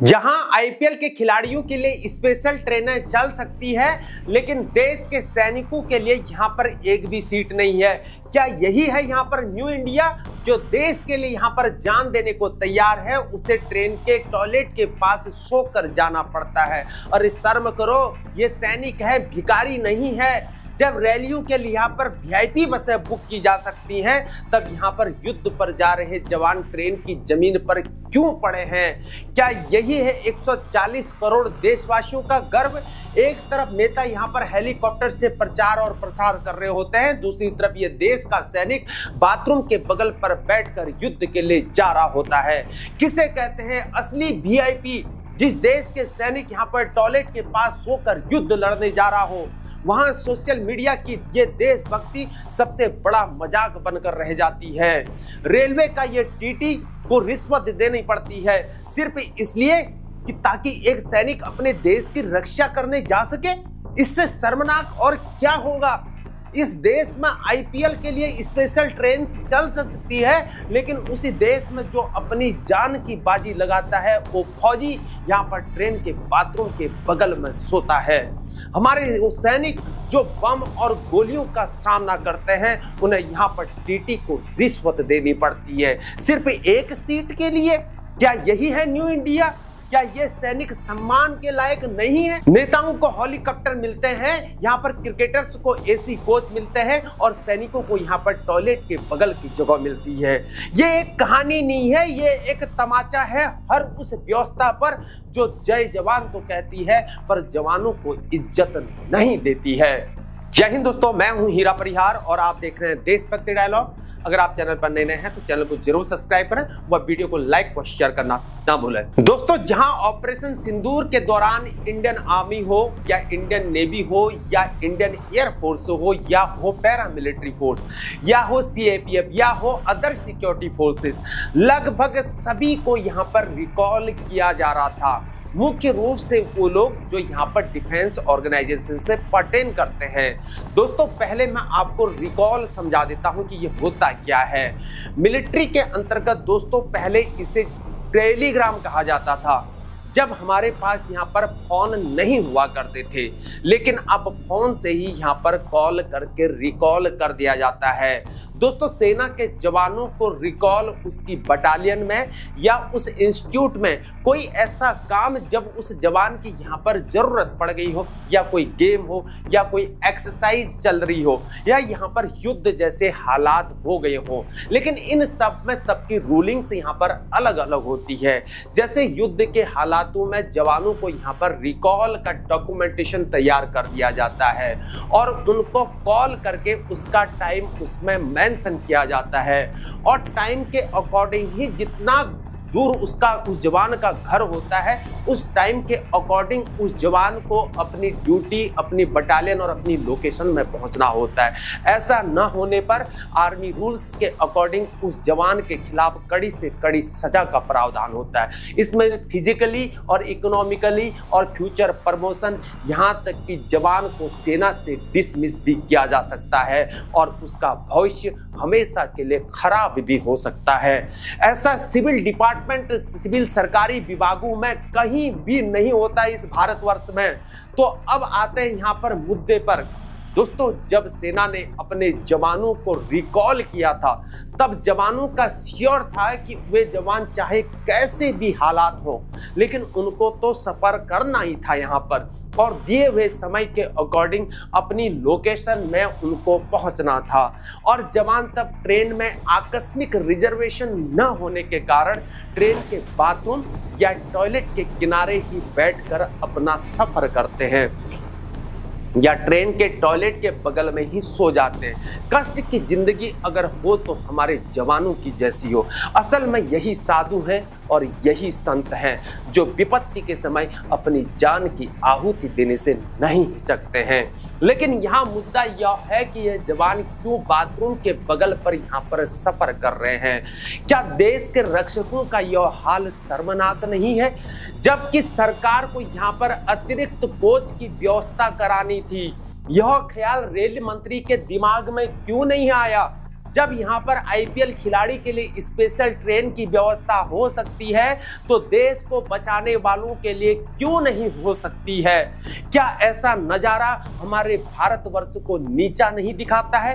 जहां आईपीएल के खिलाड़ियों के लिए स्पेशल ट्रेनें चल सकती है, लेकिन देश के सैनिकों के लिए यहां पर एक भी सीट नहीं है। क्या यही है यहां पर न्यू इंडिया? जो देश के लिए यहां पर जान देने को तैयार है, उसे ट्रेन के टॉयलेट के पास सोकर जाना पड़ता है। और शर्म करो, ये सैनिक है, भिखारी नहीं है। जब रैलियों के लिए यहाँ पर वीआईपी बसें बुक की जा सकती हैं, तब यहाँ पर युद्ध पर जा रहे जवान ट्रेन की जमीन पर क्यों पड़े हैं? क्या यही है 140 करोड़ देशवासियों का गर्व? एक तरफ नेता यहाँ पर हेलीकॉप्टर से प्रचार और प्रसार कर रहे होते हैं, दूसरी तरफ ये देश का सैनिक बाथरूम के बगल पर बैठकर युद्ध के लिए जा रहा होता है। किसे कहते हैं असली वीआईपी? जिस देश के सैनिक यहाँ पर टॉयलेट के पास सोकर युद्ध लड़ने जा रहा हो, वहां सोशल मीडिया की ये देशभक्ति सबसे बड़ा मजाक बनकर रह जाती है। रेलवे का ये टीटी को रिश्वत देनी पड़ती है सिर्फ इसलिए कि ताकि एक सैनिक अपने देश की रक्षा करने जा सके। इससे शर्मनाक और क्या होगा? इस देश में आईपीएल के लिए स्पेशल ट्रेन चल सकती है, लेकिन उसी देश में जो अपनी जान की बाजी लगाता है, वो फौजी यहाँ पर ट्रेन के बाथरूम के बगल में सोता है। हमारे वो सैनिक जो बम और गोलियों का सामना करते हैं, उन्हें यहाँ पर टीटी को रिश्वत देनी पड़ती है सिर्फ एक सीट के लिए। क्या यही है न्यू इंडिया? क्या ये सैनिक सम्मान के लायक नहीं है? नेताओं को हेलीकॉप्टर मिलते हैं, यहाँ पर क्रिकेटर्स को एसी कोच मिलते हैं, और सैनिकों को यहाँ पर टॉयलेट के बगल की जगह मिलती है। ये एक कहानी नहीं है, ये एक तमाचा है हर उस व्यवस्था पर जो जय जवान तो कहती है, पर जवानों को इज्जत नहीं देती है। जय हिंद दोस्तों, मैं हूं हीरा परिहार और आप देख रहे हैं देशभक्ति डायलॉग। अगर आप चैनल पर नए हैं तो चैनल को जरूर सब्सक्राइब करें, वह वीडियो को लाइक व शेयर करना ना भूलें। दोस्तों, जहां ऑपरेशन सिंदूर के दौरान इंडियन आर्मी हो या इंडियन नेवी हो या इंडियन एयरफोर्स हो या हो पैरामिलिट्री फोर्स या हो सीएपीएफ या हो अदर सिक्योरिटी फोर्सेस, लगभग सभी को यहां पर रिकॉल किया जा रहा था। मुख्य रूप से वो लोग जो यहाँ पर डिफेंस ऑर्गेनाइजेशन से पर्टेन करते हैं। दोस्तों, पहले मैं आपको रिकॉल समझा देता हूँ कि ये होता क्या है। मिलिट्री के अंतर्गत दोस्तों पहले इसे टेलीग्राम कहा जाता था, जब हमारे पास यहाँ पर फोन नहीं हुआ करते थे, लेकिन अब फोन से ही यहाँ पर कॉल करके रिकॉल कर दिया जाता है। दोस्तों, सेना के जवानों को रिकॉल उसकी बटालियन में या उस इंस्टीट्यूट में कोई ऐसा काम जब उस जवान की यहाँ पर जरूरत पड़ गई हो, या कोई गेम हो या कोई एक्सरसाइज चल रही हो या यहाँ पर युद्ध जैसे हालात हो गए हो, लेकिन इन सब में सबकी रूलिंग्स यहाँ पर अलग अलग होती है। जैसे युद्ध के हालातों में जवानों को यहाँ पर रिकॉल का डॉक्यूमेंटेशन तैयार कर दिया जाता है और उनको कॉल करके उसका टाइम उसमें मेंशन किया जाता है, और टाइम के अकॉर्डिंग ही जितना दूर उस जवान का घर होता है, उस टाइम के अकॉर्डिंग उस जवान को अपनी ड्यूटी, अपनी बटालियन और अपनी लोकेशन में पहुंचना होता है। ऐसा न होने पर आर्मी रूल्स के अकॉर्डिंग उस जवान के खिलाफ कड़ी से कड़ी सजा का प्रावधान होता है। इसमें फिजिकली और इकोनॉमिकली और फ्यूचर प्रमोशन, यहाँ तक कि जवान को सेना से डिसमिस भी किया जा सकता है और उसका भविष्य हमेशा के लिए खराब भी हो सकता है। ऐसा सिविल डिपार्टमेंट, सिविल सरकारी विभागों में कहीं भी नहीं होता इस भारतवर्ष में। तो अब आते हैं यहाँ पर मुद्दे पर। दोस्तों, जब सेना ने अपने जवानों को रिकॉल किया था, तब जवानों का श्योर था कि वे जवान चाहे कैसे भी हालात हो, लेकिन उनको तो सफर करना ही था यहाँ पर, और दिए हुए समय के अकॉर्डिंग अपनी लोकेशन में उनको पहुंचना था। और जवान तब ट्रेन में आकस्मिक रिजर्वेशन न होने के कारण ट्रेन के बाथरूम या टॉयलेट के किनारे ही बैठकर अपना सफर करते हैं या ट्रेन के टॉयलेट के बगल में ही सो जाते हैं। कष्ट की जिंदगी अगर हो तो हमारे जवानों की जैसी हो। असल में यही साधु हैं और यही संत हैं जो विपत्ति के समय अपनी जान की आहुति देने से नहीं हिचकते हैं। लेकिन यहाँ मुद्दा यह है कि ये जवान क्यों बाथरूम के बगल पर यहाँ पर सफर कर रहे हैं? क्या देश के रक्षकों का यह हाल शर्मनाक नहीं है? जबकि सरकार को यहाँ पर अतिरिक्त कोच की व्यवस्था करानी थी, यह ख्याल रेल मंत्री के दिमाग में क्यों नहीं आया? जब यहाँ पर आईपीएल खिलाड़ी के लिए स्पेशल ट्रेन की व्यवस्था हो सकती है तो देश को बचाने वालों के लिए क्यों नहीं हो सकती है? क्या ऐसा नजारा हमारे भारतवर्ष को नीचा नहीं दिखाता है,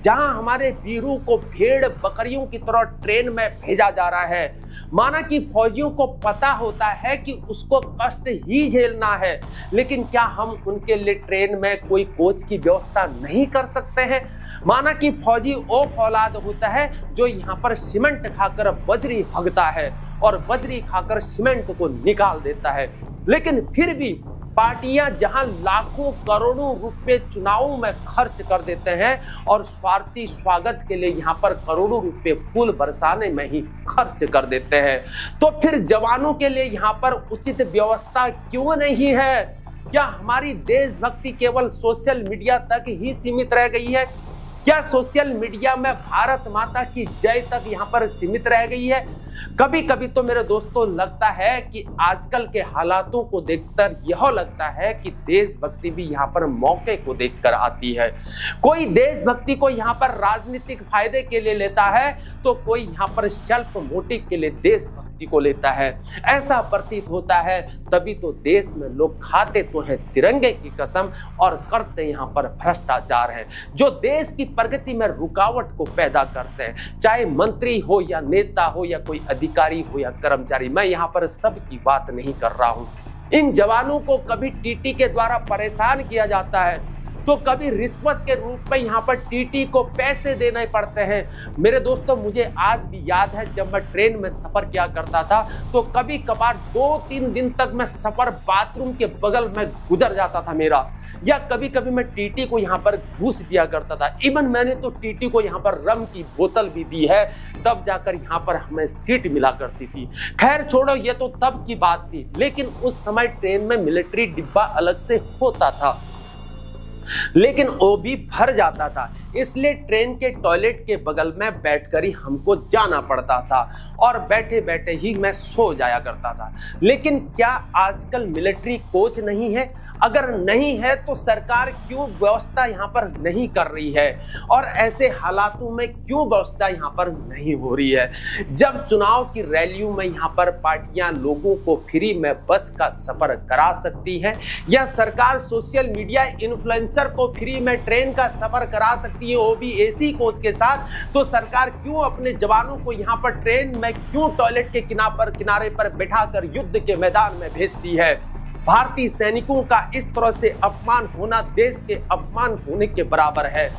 जहां हमारे वीरों को भेड़ बकरियों की तरह ट्रेन में भेजा जा रहा है? माना कि फौजियों को पता होता है कि उसको कष्ट ही झेलना है, लेकिन क्या हम उनके लिए ट्रेन में कोई कोच की व्यवस्था नहीं कर सकते हैं? माना कि फौजी ओ औलाद होता है जो यहाँ पर सीमेंट खाकर बजरी हगता है और बजरी खाकर सीमेंट को निकाल देता है, लेकिन फिर भी पार्टियां जहां लाखों करोड़ों रुपए चुनावों में खर्च कर देते हैं और स्वार्थी स्वागत के लिए यहां पर करोड़ों रुपए फूल बरसाने में ही खर्च कर देते हैं, तो फिर जवानों के लिए यहां पर उचित व्यवस्था क्यों नहीं है? क्या हमारी देशभक्ति केवल सोशल मीडिया तक ही सीमित रह गई है? क्या सोशल मीडिया में भारत माता की जय तक यहां पर सीमित रह गई है? कभी कभी तो मेरे दोस्तों लगता है कि आजकल के हालातों को देखकर यह लगता है कि देशभक्ति भी यहाँ पर मौके को देखकर आती है। कोई देशभक्ति को यहाँ पर राजनीतिक फायदे के लिए लेता है तो कोई यहाँ पर सेल्फ मोटिव के लिए देशभक्ति को लेता है। ऐसा प्रतीत होता है, तभी तो देश में लोग खाते तो हैं तिरंगे की कसम और करते यहाँ पर भ्रष्टाचार है, जो देश की प्रगति में रुकावट को पैदा करते हैं। चाहे मंत्री हो या नेता हो या कोई अधिकारी हो या कर्मचारी, मैं यहाँ पर सबकी बात नहीं कर रहा हूँ। इन जवानों को कभी टीटी के द्वारा परेशान किया जाता है तो कभी रिश्वत के रूप में यहाँ पर टीटी को पैसे देने पड़ते हैं। मेरे दोस्तों, मुझे आज भी याद है जब मैं ट्रेन में सफर किया करता था तो कभी कभार 2-3 दिन तक मैं सफर बाथरूम के बगल में गुजर जाता था मेरा, या कभी कभी मैं टीटी को यहाँ पर घूस दिया करता था। इवन मैंने तो टीटी को यहाँ पर रम की बोतल भी दी है, तब जाकर यहाँ पर हमें सीट मिला करती थी। खैर छोड़ो, ये तो तब की बात थी, लेकिन उस समय ट्रेन में मिलिट्री डिब्बा अलग से होता था, लेकिन वो भी भर जाता था, इसलिए ट्रेन के टॉयलेट के बगल में बैठकर ही हमको जाना पड़ता था और बैठे बैठे ही मैं सो जाया करता था। लेकिन क्या आजकल मिलिट्री कोच नहीं है? अगर नहीं है तो सरकार क्यों व्यवस्था यहाँ पर नहीं कर रही है, और ऐसे हालातों में क्यों व्यवस्था यहाँ पर नहीं हो रही है? जब चुनाव की रैलियों में यहाँ पर पार्टियां लोगों को फ्री में बस का सफर करा सकती है, या सरकार सोशल मीडिया इन्फ्लुएंसर को फ्री में ट्रेन का सफर करा सकती है, वो भी एसी कोच के साथ, तो सरकार क्यों अपने जवानों को यहाँ पर ट्रेन में क्यों टॉयलेट के किनारे पर बैठाकर युद्ध के मैदान में भेजती है? भारतीय सैनिकों का इस तरह से अपमान होना देश के अपमान होने के बराबर है।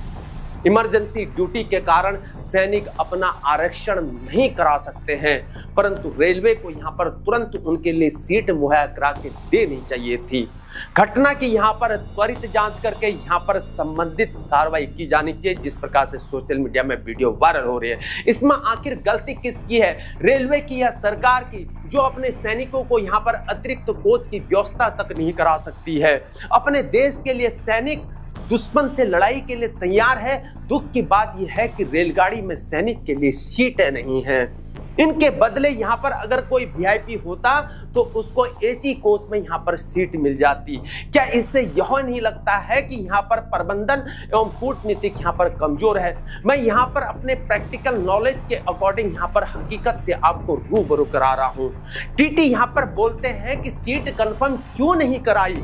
इमरजेंसी ड्यूटी के कारण सैनिक अपना आरक्षण नहीं करा सकते हैं, परंतु रेलवे को यहाँ पर तुरंत उनके लिए सीट मुहैया करा के देनी चाहिए थी। घटना की यहाँ पर त्वरित जांच करके यहाँ पर संबंधित कार्रवाई की जानी चाहिए। जिस प्रकार से सोशल मीडिया में वीडियो वायरल हो रही है, इसमें आखिर गलती किसकी है, रेलवे की या सरकार की, जो अपने सैनिकों को यहाँ पर अतिरिक्त कोच की व्यवस्था तक नहीं करा सकती है? अपने देश के लिए सैनिक दुश्मन से लड़ाई के लिए तैयार है। दुख की बात यह है कि रेलगाड़ी में सैनिक के लिए सीटें नहीं हैं। इनके बदले यहाँ पर अगर कोई वीआईपी होता तो उसको एसी कोच में यहाँ पर सीट मिल जाती। क्या इससे यह नहीं लगता है कि यहाँ पर प्रबंधन एवं कूटनीतिक यहाँ पर कमजोर है? मैं यहाँ पर अपने प्रैक्टिकल नॉलेज के अकॉर्डिंग यहाँ पर हकीकत से आपको रूबरू करा रहा हूँ। टीटी यहाँ पर बोलते हैं कि सीट कंफर्म क्यों नहीं कराई,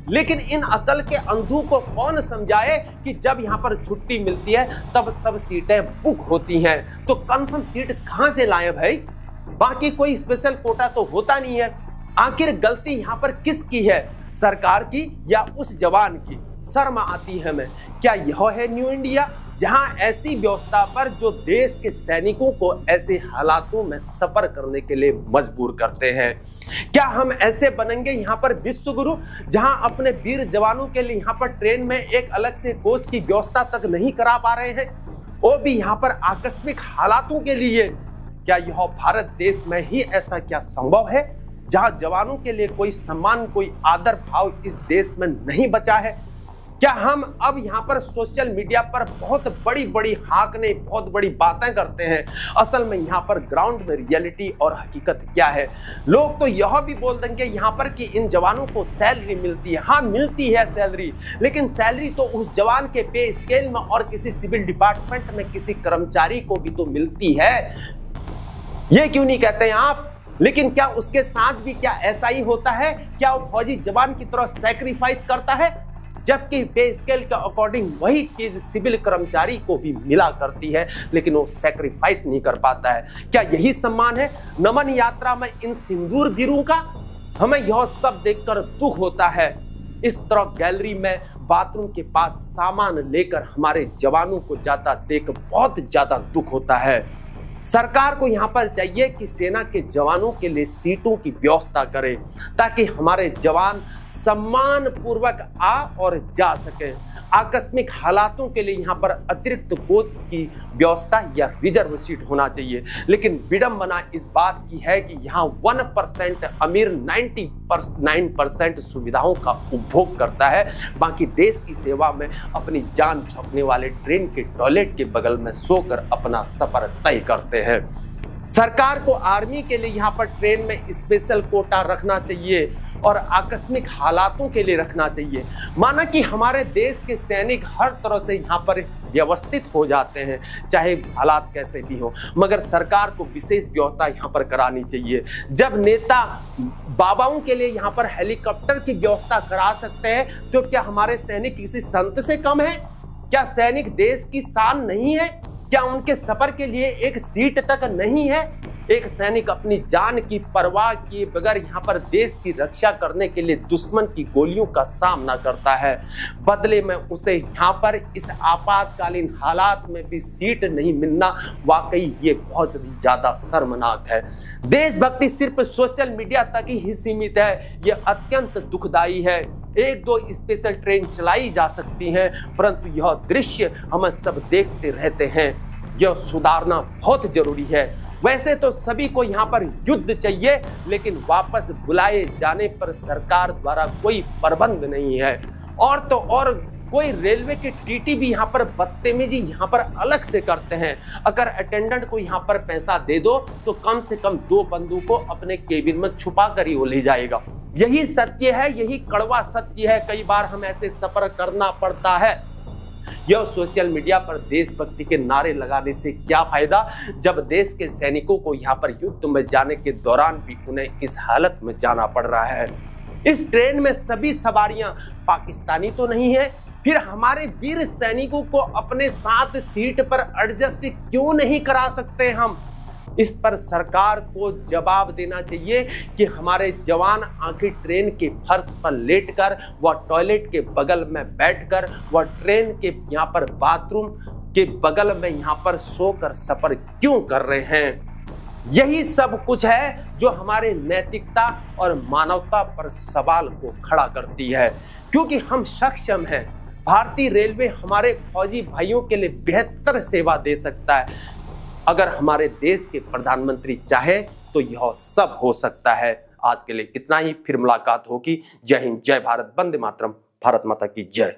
लेकिन इन अकल के अंधों को कौन समझाए कि जब यहाँ पर छुट्टी मिलती है तब सब सीटें बुक होती हैं, तो कंफर्म सीट कहां से लाएं भाई? बाकी कोई स्पेशल कोटा तो होता नहीं है। आखिर गलती यहाँ पर किसकी है, सरकार की या उस जवान की? शर्म आती है हमें। क्या यह है न्यू इंडिया, जहां ऐसी व्यवस्था पर जो देश के सैनिकों को ऐसे हालातों में सफर करने के लिए मजबूर करते हैं? क्या हम ऐसे बनेंगे यहाँ पर विश्व गुरु, जहां अपने वीर जवानों के लिए यहाँ पर ट्रेन में एक अलग से कोच की व्यवस्था तक नहीं करा पा रहे हैं, वो भी यहाँ पर आकस्मिक हालातों के लिए? क्या यह भारत देश में ही ऐसा क्या संभव है जहां जवानों के लिए कोई सम्मान, कोई आदर भाव इस देश में नहीं बचा है? क्या हम अब यहाँ पर सोशल मीडिया पर बहुत बड़ी बड़ी हाकने, बहुत बड़ी बातें करते हैं? असल में यहाँ पर ग्राउंड में रियलिटी और हकीकत क्या है? लोग तो यह भी बोल देंगे यहाँ पर कि इन जवानों को सैलरी मिलती है। हाँ, मिलती है सैलरी, लेकिन सैलरी तो उस जवान के पे स्केल में और किसी सिविल डिपार्टमेंट में किसी कर्मचारी को भी तो मिलती है। ये क्यों नहीं कहते हैं आप? लेकिन क्या उसके साथ भी क्या ऐसा ही होता है? क्या वो फौजी जवान की तरह सैक्रिफाइस करता है? जबकि पे स्केल के अकॉर्डिंग वही चीज सिविल कर्मचारी को भी मिला करती है, लेकिन वो सैक्रिफाइस नहीं कर पाता है। क्या यही सम्मान है नमन यात्रा में इन सिंदूर वीरों का? हमें यह सब देखकर दुख होता है। इस तरह गैलरी में बाथरूम के पास सामान लेकर हमारे जवानों को जाता देख बहुत ज्यादा दुख होता है। सरकार को यहाँ पर चाहिए कि सेना के जवानों के लिए सीटों की व्यवस्था करे, ताकि हमारे जवान सम्मान पूर्वक आ और जा सके। आकस्मिक हालातों के लिए यहाँ पर अतिरिक्त कोच की व्यवस्था या रिजर्व सीट होना चाहिए। लेकिन विडंबना इस बात की है कि यहाँ 1% अमीर 99% सुविधाओं का उपभोग करता है, बाकी देश की सेवा में अपनी जान झोंकने वाले ट्रेन के टॉयलेट के बगल में सोकर अपना सफर तय करते हैं। सरकार को आर्मी के लिए यहाँ पर ट्रेन में स्पेशल कोटा रखना चाहिए और आकस्मिक हालातों के लिए रखना चाहिए। माना कि हमारे देश के सैनिक हर तरह से यहाँ पर व्यवस्थित हो जाते हैं, चाहे हालात कैसे भी हो, मगर सरकार को विशेष व्यवस्था यहाँ पर करानी चाहिए। जब नेता बाबाओं के लिए यहाँ पर हेलीकॉप्टर की व्यवस्था करा सकते हैं, तो क्या हमारे सैनिक किसी संत से कम है? क्या सैनिक देश की शान नहीं है? क्या उनके सफर के लिए एक सीट तक नहीं है? एक सैनिक अपनी जान की परवाह किए बगैर यहाँ पर देश की रक्षा करने के लिए दुश्मन की गोलियों का सामना करता है, बदले में उसे यहाँ पर इस आपातकालीन हालात में भी सीट नहीं मिलना, वाकई ये बहुत ही ज्यादा शर्मनाक है। देशभक्ति सिर्फ सोशल मीडिया तक ही सीमित है, ये अत्यंत दुखदाई है। 1-2 स्पेशल ट्रेन चलाई जा सकती हैं, परंतु यह दृश्य हम सब देखते रहते हैं। यह सुधारना बहुत जरूरी है। वैसे तो सभी को यहाँ पर युद्ध चाहिए, लेकिन वापस बुलाए जाने पर सरकार द्वारा कोई प्रबंध नहीं है। और तो और कोई रेलवे के टीटी भी यहाँ पर बदतमीजी यहाँ पर अलग से करते हैं। अगर अटेंडेंट को यहाँ पर पैसा दे दो तो कम से कम 2 बंदूकों अपने केबिन में छुपा कर ही वो ले जाएगा। यही सत्य है, यही कड़वा सत्य है। कई बार हम ऐसे सफर करना पड़ता है। यह सोशल मीडिया पर देशभक्ति के नारे लगाने से क्या फायदा, जब देश के सैनिकों को यहाँ पर युद्ध में जाने के दौरान भी उन्हें इस हालत में जाना पड़ रहा है। इस ट्रेन में सभी सवारियां पाकिस्तानी तो नहीं है, फिर हमारे वीर सैनिकों को अपने साथ सीट पर एडजस्ट क्यों नहीं करा सकते हम? इस पर सरकार को जवाब देना चाहिए कि हमारे जवान आखिर ट्रेन के फर्श पर लेटकर व टॉयलेट के बगल में बैठकर व ट्रेन के यहाँ पर बाथरूम के बगल में यहाँ पर सोकर सफर क्यों कर रहे हैं। यही सब कुछ है जो हमारे नैतिकता और मानवता पर सवाल को खड़ा करती है, क्योंकि हम सक्षम हैं। भारतीय रेलवे हमारे फौजी भाइयों के लिए बेहतर सेवा दे सकता है। अगर हमारे देश के प्रधानमंत्री चाहे तो यह सब हो सकता है। आज के लिए इतना ही, फिर मुलाकात होगी। जय हिंद, जय भारत, वंदे मातरम, भारत माता की जय।